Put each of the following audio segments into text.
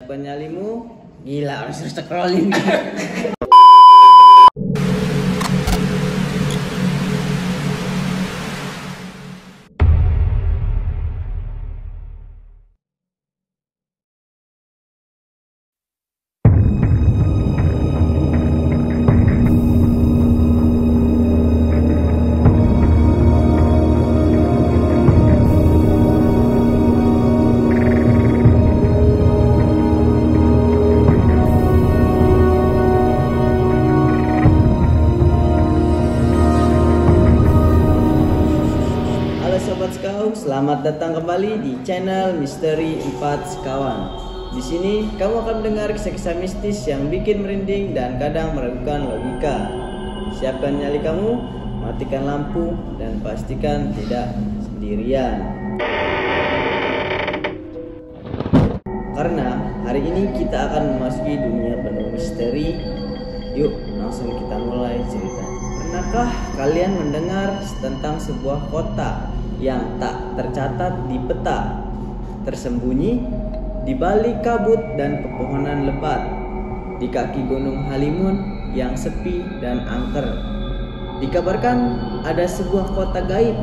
Siapkan nyalimu. Gila, harus scrolling. Sobat Skau, selamat datang kembali di channel Misteri 4 Sekawan. Di sini kamu akan mendengar kisah-kisah mistis yang bikin merinding dan kadang meragukan logika. Siapkan nyali kamu, matikan lampu, dan pastikan tidak sendirian. Karena hari ini kita akan memasuki dunia penuh misteri. Yuk, langsung kita mulai cerita. Pernahkah kalian mendengar tentang sebuah kota yang tak tercatat di peta, tersembunyi di balik kabut dan pepohonan lebat, di kaki Gunung Halimun yang sepi dan angker? Dikabarkan ada sebuah kota gaib,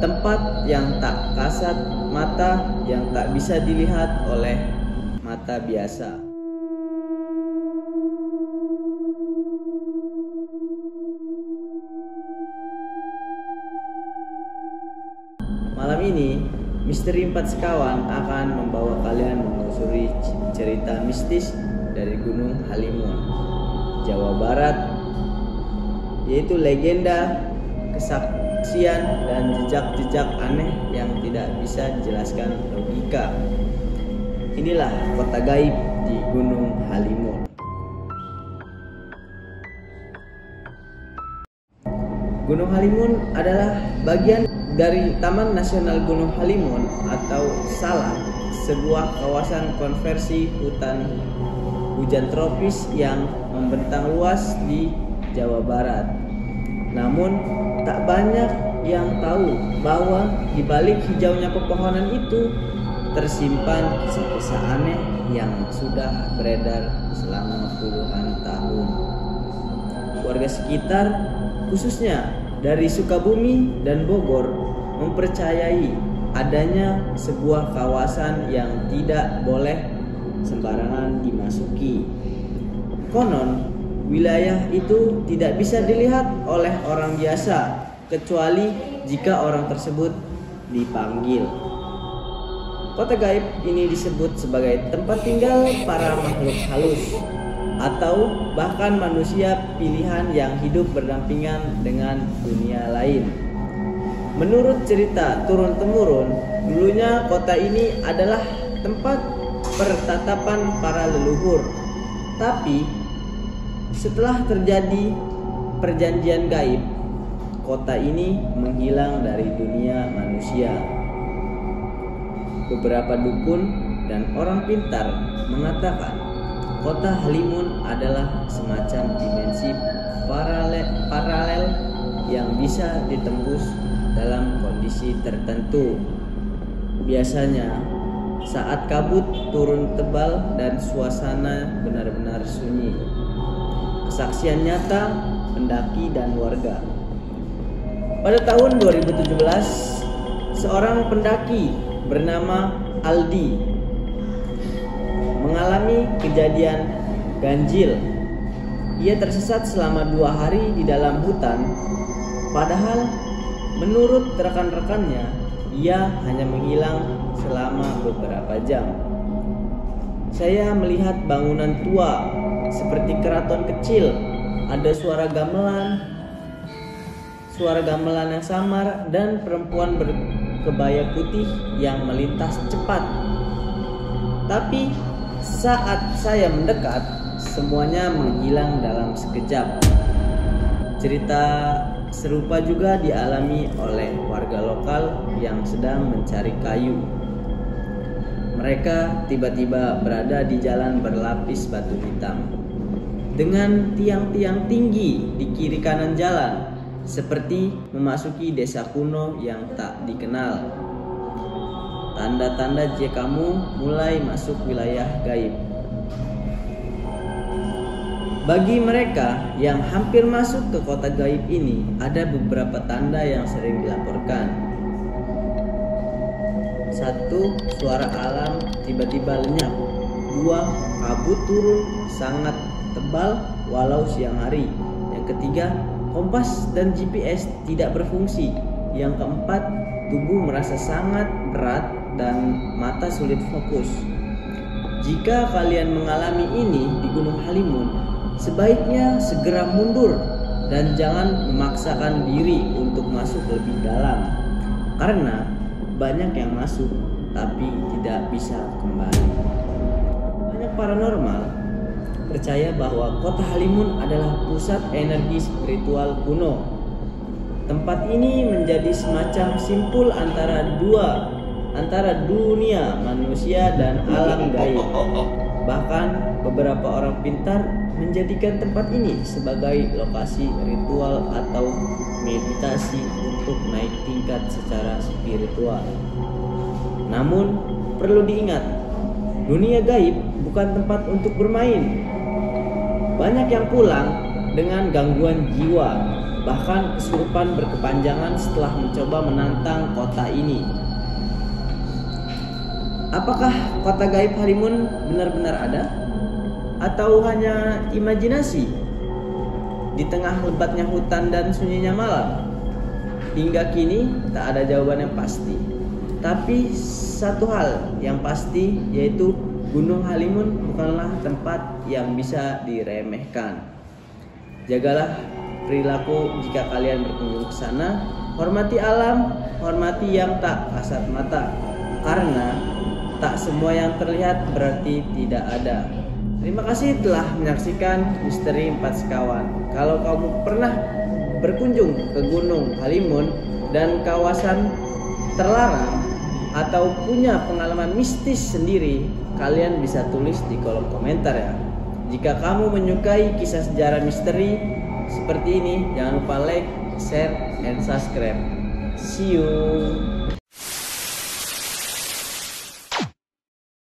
tempat yang tak kasat mata, yang tak bisa dilihat oleh mata biasa. Malam ini, Misteri 4 Sekawan akan membawa kalian menelusuri cerita mistis dari Gunung Halimun, Jawa Barat, yaitu legenda, kesaksian, dan jejak-jejak aneh yang tidak bisa dijelaskan logika. Inilah kota gaib di Gunung Halimun. Gunung Halimun adalah bagian dari Taman Nasional Gunung Halimun atau Salak, sebuah kawasan konversi hutan hujan tropis yang membentang luas di Jawa Barat. Namun, tak banyak yang tahu bahwa di balik hijaunya pepohonan itu tersimpan kisah-kisah aneh yang sudah beredar selama puluhan tahun. Warga sekitar, khususnya dari Sukabumi dan Bogor, mempercayai adanya sebuah kawasan yang tidak boleh sembarangan dimasuki. Konon, wilayah itu tidak bisa dilihat oleh orang biasa kecuali jika orang tersebut dipanggil. Kota gaib ini disebut sebagai tempat tinggal para makhluk halus atau bahkan manusia pilihan yang hidup berdampingan dengan dunia lain. Menurut cerita turun-temurun, dulunya kota ini adalah tempat pertatapan para leluhur. Tapi setelah terjadi perjanjian gaib, kota ini menghilang dari dunia manusia. Beberapa dukun dan orang pintar mengatakan kota Halimun adalah semacam dimensi paralel yang bisa ditembus dalam kondisi tertentu. Biasanya saat kabut turun tebal dan suasana benar-benar sunyi. Kesaksian nyata pendaki dan warga. Pada tahun 2017, seorang pendaki bernama Aldi mengalami kejadian ganjil. Ia tersesat selama 2 hari di dalam hutan. Padahal menurut rekan-rekannya, ia hanya menghilang selama beberapa jam. Saya melihat bangunan tua seperti keraton kecil. Ada suara gamelan yang samar dan perempuan berkebaya putih yang melintas cepat. Tapi saat saya mendekat, semuanya menghilang dalam sekejap. Cerita serupa juga dialami oleh warga lokal yang sedang mencari kayu. Mereka tiba-tiba berada di jalan berlapis batu hitam dengan tiang-tiang tinggi di kiri kanan jalan, seperti memasuki desa kuno yang tak dikenal. tanda-tanda jika kamu mulai masuk wilayah gaib. Bagi mereka yang hampir masuk ke kota gaib ini, ada beberapa tanda yang sering dilaporkan. 1. Suara alam tiba-tiba lenyap. 2. Kabut turun sangat tebal walau siang hari. Yang ketiga, kompas dan GPS tidak berfungsi. Yang keempat, tubuh merasa sangat berat dan mata sulit fokus. Jika kalian mengalami ini di Gunung Halimun, sebaiknya segera mundur dan jangan memaksakan diri untuk masuk lebih dalam, karena banyak yang masuk tapi tidak bisa kembali. Banyak paranormal percaya bahwa kota Halimun adalah pusat energi spiritual kuno. Tempat ini menjadi semacam simpul antara dunia manusia dan alam gaib. Bahkan beberapa orang pintar menjadikan tempat ini sebagai lokasi ritual atau meditasi untuk naik tingkat secara spiritual. Namun perlu diingat, dunia gaib bukan tempat untuk bermain. Banyak yang pulang dengan gangguan jiwa, bahkan kesurupan berkepanjangan setelah mencoba menantang kota ini. Apakah kota gaib Halimun benar-benar ada? Atau hanya imajinasi di tengah lebatnya hutan dan sunyinya malam? Hingga kini tak ada jawaban yang pasti. Tapi satu hal yang pasti, yaitu Gunung Halimun bukanlah tempat yang bisa diremehkan. Jagalah perilaku jika kalian berkunjung ke sana. Hormati alam, hormati yang tak kasat mata, karena tak semua yang terlihat berarti tidak ada. Terima kasih telah menyaksikan Misteri 4 Sekawan. Kalau kamu pernah berkunjung ke Gunung Halimun dan kawasan terlarang atau punya pengalaman mistis sendiri, kalian bisa tulis di kolom komentar ya. Jika kamu menyukai kisah sejarah misteri seperti ini, jangan lupa like, share, and subscribe. See you.